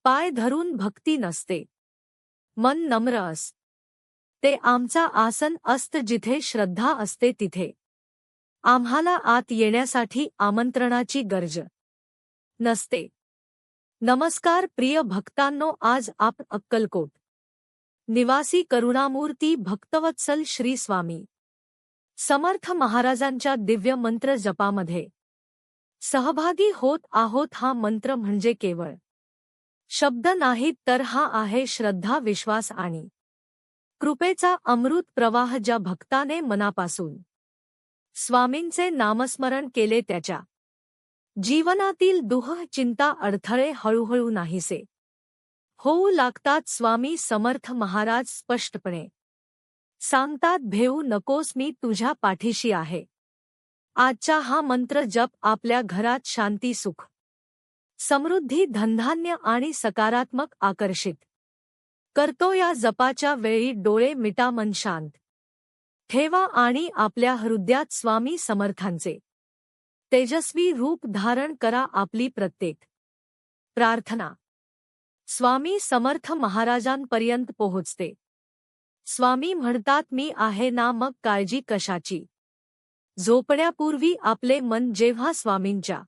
पाय धरून भक्ती नसते, मन नम्र अस ते आमचा आसन असत जिथे श्रद्धा असते तिथे आम्हाला आत येण्यासाठी आमंत्रणाची गरज नसते। नमस्कार प्रिय भक्तांनो, आज आप अक्कलकोट निवासी करुणामूर्ती भक्तवत्सल श्री स्वामी समर्थ महाराजांच्या दिव्य मंत्र जपामध्ये सहभागी होत आहोत। हा मंत्र म्हणजे केवळ शब्द नाहीत, तर हा आहे श्रद्धा, विश्वास आणि कृपेचा अमृत प्रवाह। ज्या भक्ताने मनापासून स्वामींचे नामस्मरण केले त्याच्या जीवनातील दुःख, चिंता, अडथळे हळूहळू नाहीसे होऊ लागतात। स्वामी समर्थ महाराज स्पष्टपणे सांगतात, भेऊ नकोस, मी तुझ्या पाठीशी आहे। आजचा हा मंत्र जप आपल्या घरात शांती, सुख, समृद्धी, धनधान्य आणि सकारात्मक आकर्षित करतो। या जपाच्या वेळी डोळे मिटा, मन शांत ठेवा आणि आपल्या हृदयात स्वामी समर्थांचे तेजस्वी रूप धारण करा। आपली प्रत्येक प्रार्थना स्वामी समर्थ महाराजांपर्यंत पोहोचते। स्वामी म्हणतात, मी आहे ना, मग काळजी कशाची। झोपण्यापूर्वी आपले मन जेव्हा स्वामींच्या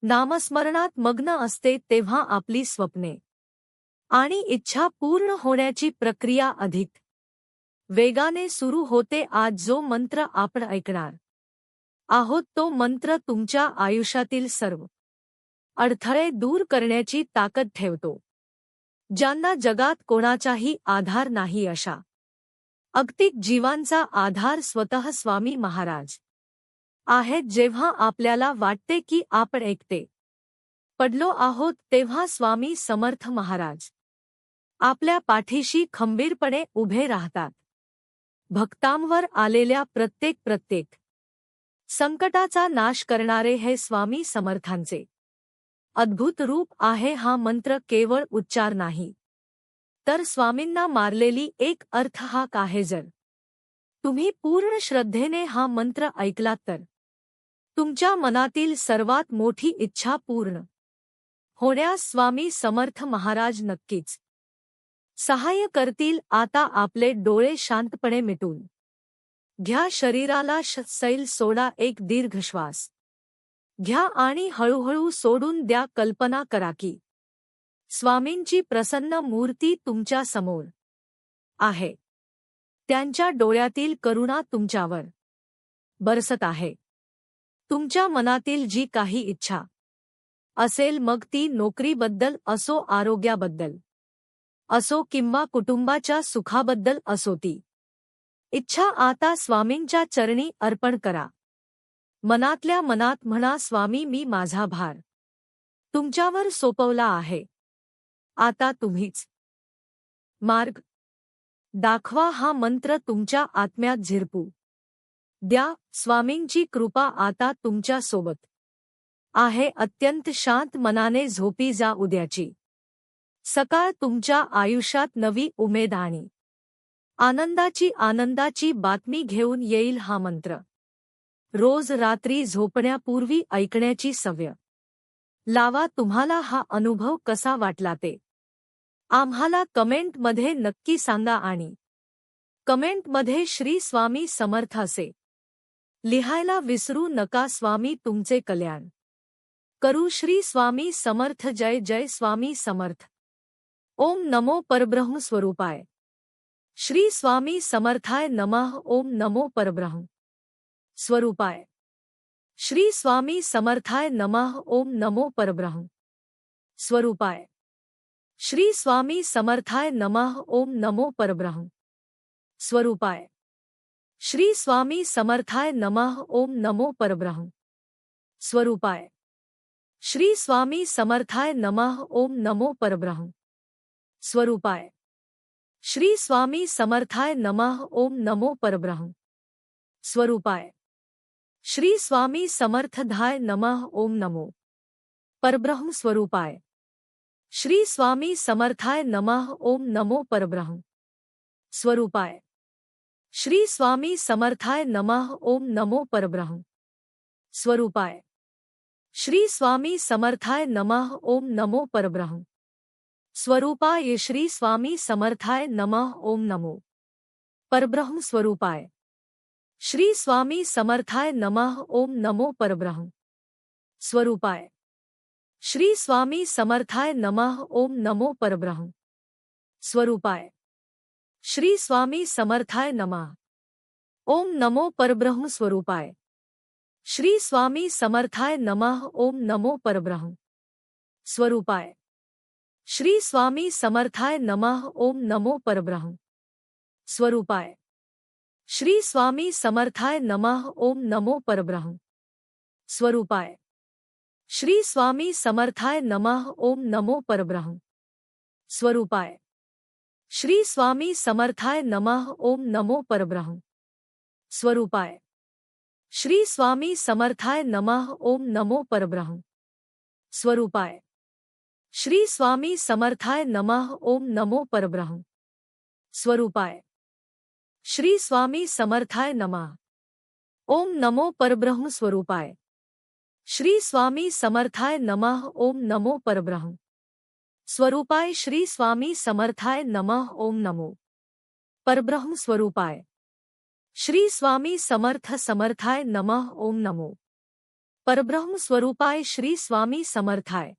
नामस्मरणात मग्न असते, तेव्हा आपली स्वप्ने आणि इच्छा पूर्ण होण्याची प्रक्रिया अधिक वेगाने सुरू होते। आज जो मंत्र आपण ऐकणार आहोत तो मंत्र तुमच्या आयुष्यातील सर्व अडथळे दूर करण्याची ताकद ठेवतो। ज्यांना जगात कोणाचाही आधार नाही, अशा अगतिक जीवांचा आधार स्वतः स्वामी महाराज आहेत। जेव्हा आपल्याला वाटते की आपण एकटे पडलो आहोत, तेव्हा स्वामी समर्थ महाराज आपल्या पाठीशी खंबीरपणे उभे राहतात। भक्तांवर आलेल्या प्रत्येक संकटाचा नाश करणारे हे स्वामी समर्थांचे अद्भुत रूप आहे। हा मंत्र केवळ उच्चार नाही, तर स्वामींना मारलेली एक अर्थ हाक आहे। जर तुम्ही पूर्ण श्रद्धेने हा मंत्र ऐकलात, तर तुमच्या मनातील सर्वात मोठी इच्छा पूर्ण होण्यास स्वामी समर्थ महाराज नक्कीच सहाय्य करतील। आता आपले डोळे शांतपणे मिटून घ्या, शरीराला सैल सोडा, एक दीर्घ श्वास घ्या आणि हळूहळू सोडून द्या। कल्पना करा की स्वामींची प्रसन्न मूर्ती तुमच्या समोर आहे, त्यांच्या डोळ्यातील करुणा तुमच्यावर बरसत आहे। तुमच्या मनातील जी काही इच्छा असेल, मग ती नोकरीबद्दल असो, आरोग्याबद्दल असो किंवा कुटुंबाच्या सुखाबद्दल असो, ती इच्छा आता स्वामींच्या चरणी अर्पण करा। मनातल्या मनात म्हणा, स्वामी, मी माझा भार तुमच्यावर सोपवला आहे, आता तुम्हीच मार्ग दाखवा। हा मंत्र तुमच्या आत्म्यात झिरपू द्या। स्वामींची कृपा आता तुमच्या सोबत आहे। अत्यंत शांत मनाने झोपी जा। उद्याची सकाळ तुमच्या आयुष्यात नवी उमेद आणि आनंदाची बातमी घेऊन येईल। हा मंत्र रोज रात्री झोपण्यापूर्वी ऐकण्याची सवय लावा। तुम्हाला हा अनुभव कसा वाटला ते आम्हाला कमेंटमध्ये नक्की सांगा आणि कमेंटमध्ये श्री स्वामी समर्थ असे लिहायला विसरू नका। स्वामी तुमचे कल्याण करू। श्री स्वामी समर्थ। जय जय स्वामी समर्थ। ओम नमो परब्रह्म स्वरूपाय श्री स्वामी समर्थाय नमः। ओम नमो परब्रह्म स्वरूपाय श्री स्वामी समर्थाय नमः। ओम नमो परब्रह्म स्वरूपाय श्री स्वामी समर्थाय नमः। ओम नमो परब्रह्म स्वरूपाय श्री स्वामी समर्थाय नमः। ओम नमो परब्रह्म स्वरूपाय श्री स्वामी समर्थाय नमः। ओम नमो परब्रह्म स्वरूपाय श्री स्वामी समर्थाय नमः। ओम नमो परब्रह्म स्वरूपाय श्री स्वामी समर्थाय नमः। ओम नमो परब्रह्म स्वरूपाय श्री स्वामी समर्थाय नमः। ओम नमो परब्रह्म स्वरूपाय श्री स्वामी समर्थाय नमः। ओम नमो परब्रह्म स्वरूपाय श्री स्वामी समर्थाय नमः। ओम नमो परब्रह्म स्वरूपाय श्री स्वामी समर्थाय नमः। ओम नमो परब्रह्म स्वरूपाय श्री स्वामी समर्थाय नमः। ओम नमो परब्रह्म स्वरूपाय श्री स्वामी समर्थाय नमः। ओम नमो परब्रह्म स्वरूपाय श्री स्वामी समर्थाय नमः। ओम नमो परब्रह्म स्वरूपाय श्री स्वामी समर्थाय नमः। ओम नमो परब्रह्म स्वरूपाय श्री स्वामी समर्थाय नमः। ओम नमो परब्रह्म स्वरूपाय श्री स्वामी समर्थाय नमः। ओम नमो परब्रह्म स्वरूपाय श्री स्वामी समर्थाय नमः। ओम नमो परब्रह्म स्वरूपाय श्री स्वामी समर्थाय नमः। ओम नमो परब्रह्म स्वरूपाय श्री स्वामी समर्थाय नमः। ओम नमो परब्रह्म स्वरूपाय श्री स्वामी समर्थाय नमः। ओम नमो परब्रह्म स्वरूपाय श्री स्वामी समर्थाय नमः। ओम नमो परब्रह्म स्वरूपाय श्री स्वामी समर्थाय नमः। ओम नमो परब्रह्म स्वरूपाय श्री स्वामी समर्थाय नमः। ओम नमो परब्रह्म स्वरूपाय श्री स्वामी समर्थाय नमः। ओम नमो परब्रह्म स्वरूपाय श्री स्वामी समर्थाय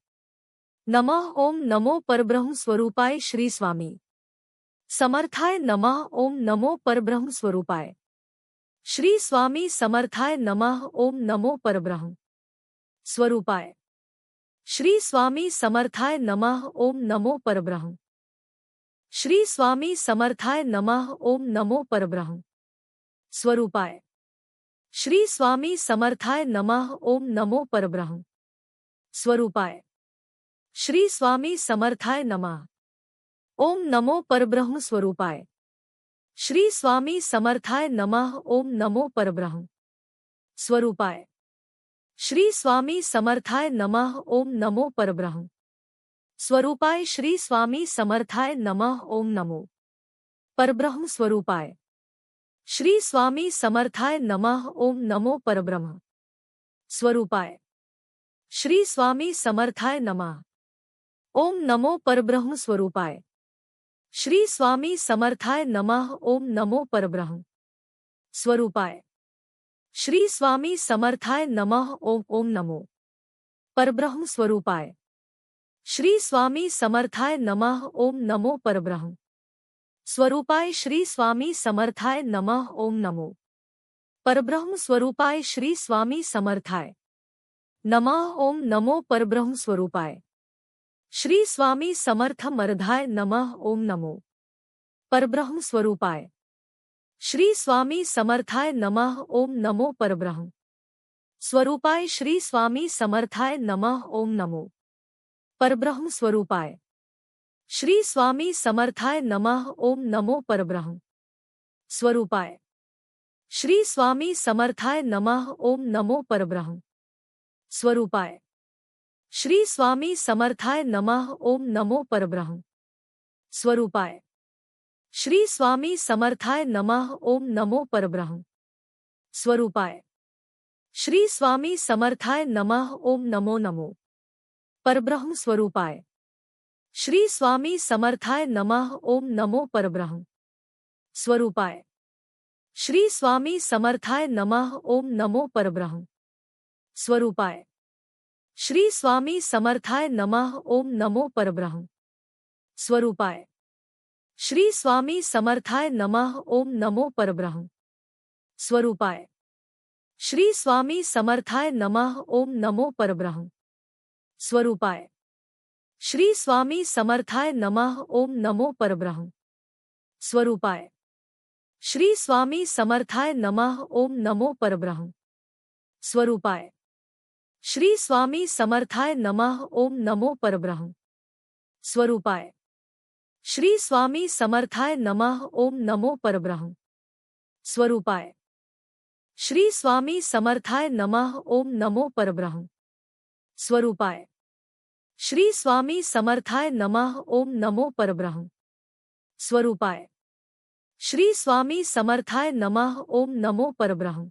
नमः। ओम नमो परब्रह्म स्वरूपाय श्री स्वामी समर्थाय नमः। ओम नमो परब्रह्म स्वरूपाय श्री स्वामी समर्थाय नमः। ओम नमो परब्रह्म स्वरूपाय श्री स्वामी समर्थाय नमः। ओम नमो परब्रह्म श्री स्वामी समर्थाय नमः। ओम नमो परब्रह्म स्वरूपाय श्री स्वामी समर्थाय नमः। ओम नमो परब्रह्म स्वरूपाय श्री स्वामी समर्थाय नमः। ओम नमो परब्रह्म स्वरूपाय श्री स्वामी समर्थाय नमः। ओम नमो परब्रह्म स्वरूपाय श्री स्वामी समर्थाय नमः। ओम नमो परब्रह्म स्वरूपाय श्री स्वामी समर्थाय नमः। ओम नमो परब्रह्म स्वरूपाय श्री स्वामी समर्थाय नमः। ओम नमो परब्रह्म स्वरूपाय श्री स्वामी समर्थाय नमः। ओम नमो परब्रह्म स्वरूपाय श्री स्वामी समर्थाय नमः। ओम नमो परब्रह्म स्वरूपाय श्री स्वामी समर्थाय नमः। ओम नमो परब्रह्म स्वरूपाय श्री स्वामी समर्थाय नमः। ओम नमो परब्रह्म स्वरूपाय श्री स्वामी समर्थाय नमः। ओम नमो परब्रह्म स्वरूपाय श्री स्वामी समर्थाय नमः। ओम नमो परब्रह्म स्वरूपाय श्री स्वामी समर्थ मरधाय नमः। ओम नमो परब्रह्म स्वरूपाय श्री स्वामी समर्थाय नमः। ओम नमो परब्रह्म स्वरूपाय श्री स्वामी समर्थाय नमः। ओम नमो परब्रह्म स्वरूपाय श्री स्वामी समर्थाय नमः। ओम नमो परब्रह्म स्वरूपाय श्री स्वामी समर्थाय नमः। ओम नमो परब्रह्म स्वरूपाय श्री स्वामी समर्थाय नमः। ओम नमो परब्रह्म स्वरूपाय श्री स्वामी समर्थाय नमः। ओम नमो परब्रह्म स्वरूपाय श्री स्वामी समर्थाय नमः। ओम नमो नमो परब्रह्म स्वरूपाय श्री स्वामी समर्थाय नमः। ओम नमो परब्रह्म स्वरूपाय श्री स्वामी समर्थाय नमः। ओम नमो परब्रह्म स्वरूपाय श्री स्वामी समर्थाय नमः। ओम नमो परब्रह्म स्वरूपाय श्री स्वामी समर्थाय नमः। ओम नमो परब्रह्म स्वरूपाय श्री स्वामी समर्थाय नमः। ओम नमो परब्रह्म स्वरूपाय श्री स्वामी समर्थाय नमः। ओम नमो परब्रह्म स्वरूपाय श्री स्वामी समर्थाय नमः। ओम नमो परब्रह्म स्वरूपाय श्री स्वामी समर्थाय नमः। ओम नमो परब्रह्म स्वरूपाय श्री स्वामी समर्थाय नमः। ओम नमो परब्रह्म स्वरूपाय श्री स्वामी समर्थाय नमः। ओम नमो परब्रह्म स्वरूपाय श्री स्वामी समर्थाय नमः। ओम नमो परब्रह्म स्वरूपाय श्री स्वामी समर्थाय नमः। ओम नमो परब्रह्म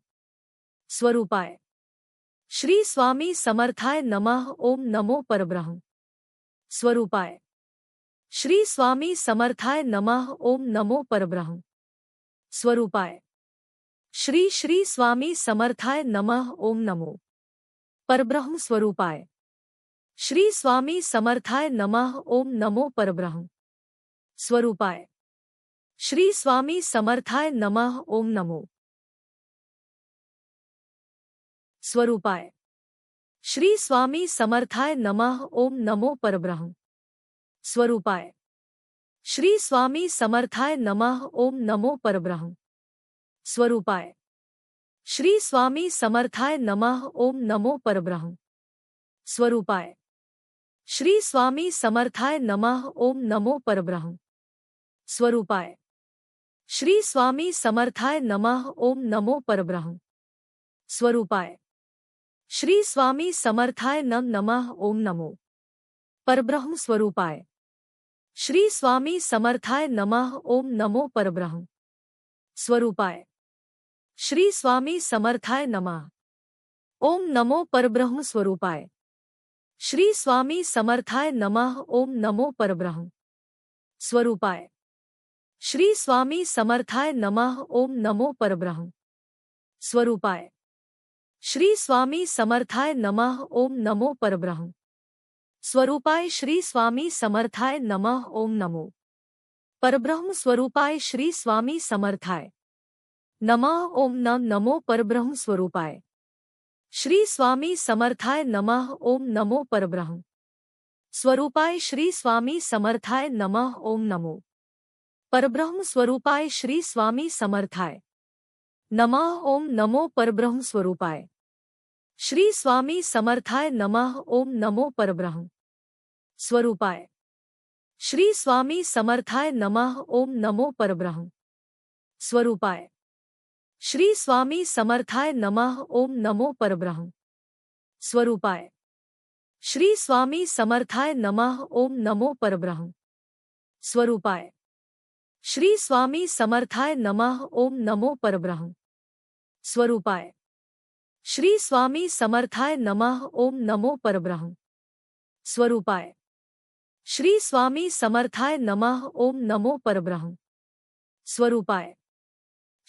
स्वरूपाय श्री स्वामी समर्थाय नमः। ओम नमो परब्रह्म स्वरूपाय श्री स्वामी समर्थाय नमः। ओम नमो परब्रह्म स्वरूपाय। श्री श्री स्वामी समर्थाय नमः। ओम नमो परब्रह्म स्वरूपाय। श्री स्वामी समर्थाय नमः। ओम नमो परब्रह्म स्वरूपाय। श्री स्वामी समर्थाय नमः। ओम नमो स्वरूपाय। श्री स्वामी समर्थाय नमः। ओम नमो परब्रह्म स्वरूपाय। श्री स्वामी समर्थाय नमः। ओम नमो परब्रह्म स्वरूपाय। श्री स्वामी समर्थाय नमः। ओम नमो परब्रह्म स्वरूपाय। श्री स्वामी समर्थाय नमः। ओम नमो परब्रह्म स्वरूपाय। श्री स्वामी समर्थाय नमः। ओम नमो परब्रह्म स्वरूपाय। श्री स्वामी समर्थाय नमः। ओम नमो परब्रह्म स्वरूपाय। श्री स्वामी समर्थाय नमः। ओम नमो परब्रह्म स्वरूपाय। श्री स्वामी समर्थाय नमः। ओम नमो परब्रह्म स्वरूपाय। श्री स्वामी समर्थाय नमः। ओम नमो परब्रह्म स्वरूपाय। श्री स्वामी समर्थाय नमः। ओम नमो परब्रह्म स्वरूपाय। श्री स्वामी समर्थाय नमः। ओम नमो परब्रह्म स्वरूपाय। श्री स्वामी समर्थाय नमः। ओम नमो परब्रह्म स्वरूपाय। श्री स्वामी समर्थाय नमः। ओम नमो परब्रह्म स्वरूपाय। श्री स्वामी समर्थाय नमः। ओम नमो परब्रह्म स्वरूपाय। श्री स्वामी समर्थाय नमः। ओम नमो परब्रह्म स्वरूपाय। श्री स्वामी समर्थाय नमः। ओम नमो परब्रह्म स्वरूपाय। श्री स्वामी समर्थाय नमः। ओम नमो परब्रह्म स्वरूपाय। श्री स्वामी समर्थाय नमः। ओम नमो परब्रह्म स्वरूपाय। श्री स्वामी समर्थाय नमः। ओम नमो परब्रह्म स्वरूपाय। श्री स्वामी समर्थाय नमः। ओम नमो परब्रह्म स्वरूपाय। श्री स्वामी समर्थाय नमः। ओम नमो परब्रह्म स्वरूपाय। श्री स्वामी समर्थाय नमः। ओम नमो परब्रह्म स्वरूपाय। श्री स्वामी समर्थाय नमः। ओम नमो परब्रह्म स्वरूपाय।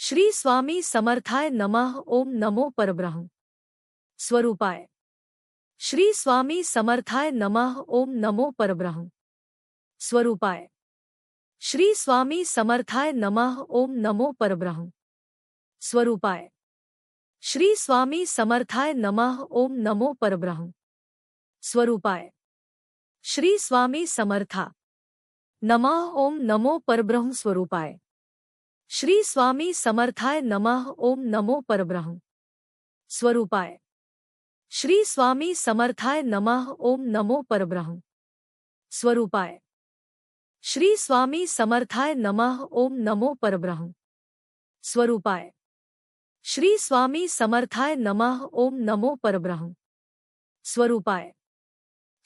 श्री स्वामी समर्थाय नमः। ओम नमो परब्रह्म स्वरूपाय। श्री स्वामी समर्थाय नमः। ओम नमो परब्रह्म स्वरूपाय। श्री स्वामी समर्थाय नमः। ओम नमो परब्रह्म स्वरूपाय। श्री स्वामी समर्थाय नमः। ओम नमो परब्रह्म स्वरूपाय। श्री स्वामी समर्था नमः। ओम नमो परब्रह्म स्वरूपाय। श्री स्वामी समर्थाय नमः। ओम नमो परब्रह्म स्वरूपाय। श्री स्वामी समर्थाय नमः। ओम नमो परब्रह्म स्वरूपाय। श्री स्वामी समर्थाय नमः। ओम नमो परब्रह्म स्वरूपाय। श्री स्वामी समर्थाय नमः। ओम नमो परब्रह्म स्वरूपाय।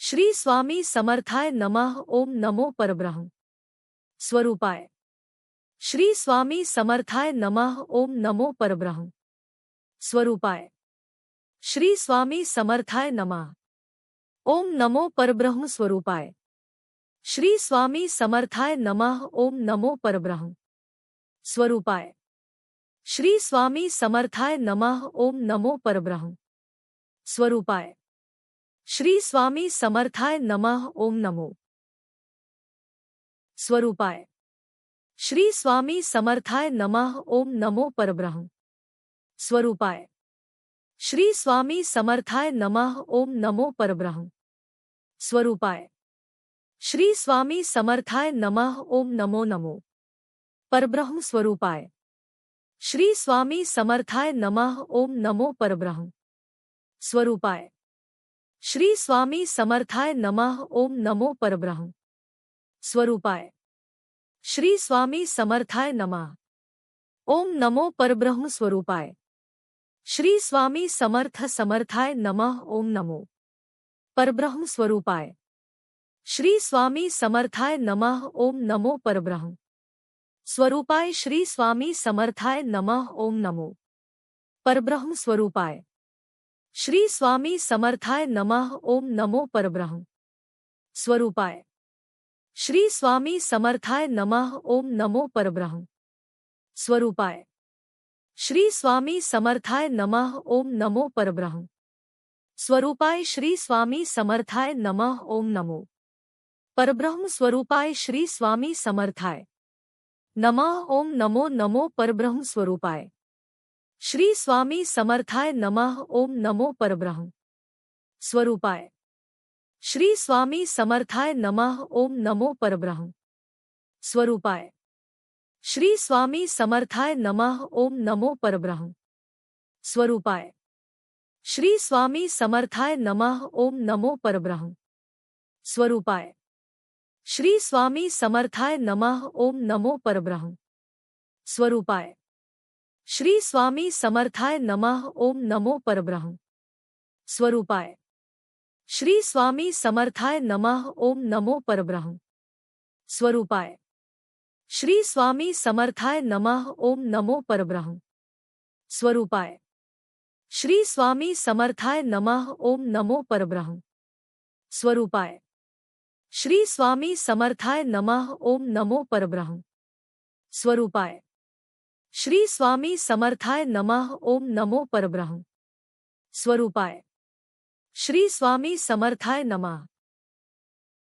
श्री स्वामी समर्थाय नमः। ओम नमो परब्रह्म स्वरूपाय। श्री स्वामी समर्थाय नमः। ओम नमो परब्रह्म स्वरूपाय। श्री स्वामी समर्थाय नमः। ओम नमो परब्रह्म स्वरूपाय। श्री स्वामी समर्थाय नमः। ओम नमो परब्रह्म स्वरूपाय। श्री स्वामी समर्थाय नमः। ओम नमो परब्रह्म स्वरूपाय। श्री स्वामी समर्थाय नमः। ओम नमो स्वरूपाय। श्री स्वामी समर्थाय नमः। ओम नमो परब्रह्म स्वरूपाय। श्री स्वामी समर्थाय नमः। ओम नमो परब्रह्म स्वरूपाय। श्री स्वामी समर्थाय नमः। ओम नमो नमो परब्रह्म स्वरूपाय। श्री स्वामी समर्थाय नमः। ओम नमो परब्रह्म स्वरूपाय। श्री स्वामी समर्थाय नमः। ओम नमो परब्रह्म स्वरूपाय। श्री स्वामी समर्थाय नमः। ओम नमो परब्रह्म स्वरूपाय। श्री स्वामी समर्थाय नमः। ओम नमो परब्रह्म स्वरूपाय। श्री स्वामी समर्थाय नमः। ओम नमो परब्रह्म स्वरूपाय। श्री स्वामी समर्थाय नमः। ओम नमो परब्रह्म स्वरूपाय। श्री स्वामी समर्थाय नमः। ओम नमो परब्रह्म स्वरूपाय। श्री स्वामी समर्थाय नमः। ओम नमो परब्रह्म स्वरूपाय। श्री स्वामी समर्थाय नमः। ओम नमो परब्रह्म स्वरूपाय। श्री स्वामी समर्थाय नमः। ओम नमो परब्रह्म स्वरूपाय। श्री स्वामी समर्थाय नमः। ओम नमो नमो परब्रह्म स्वरूपाय। श्री स्वामी समर्थाय नमः। ओम नमो परब्रह्म स्वरूपाय। श्री स्वामी समर्थाय नमः। ओम नमो परब्रह्म स्वरूपाय। श्री स्वामी समर्थाय नमः। ओम नमो परब्रह्म स्वरूपाय। श्री स्वामी समर्थाय नमः। ओम नमो परब्रह्म स्वरूपाय। श्री स्वामी समर्थाय नमः। ओम नमो परब्रह्म स्वरूपाय। श्री स्वामी समर्थाय नमः। ओम नमो परब्रह्म स्वरूपाय। श्री स्वामी समर्थाय नमः। ओम नमो परब्रह्म स्वरूपाय। श्री स्वामी समर्थाय नमः। ओम नमो परब्रह्म स्वरूपाय। श्री स्वामी समर्थाय नमः। ओम नमो परब्रह्म स्वरूपाय। श्री स्वामी समर्थाय नमः। ओम नमो परब्रह्म स्वरूपाय। श्री स्वामी समर्थाय नमः। ओम नमो परब्रह्म स्वरूपाय। श्री स्वामी समर्थाय नमः।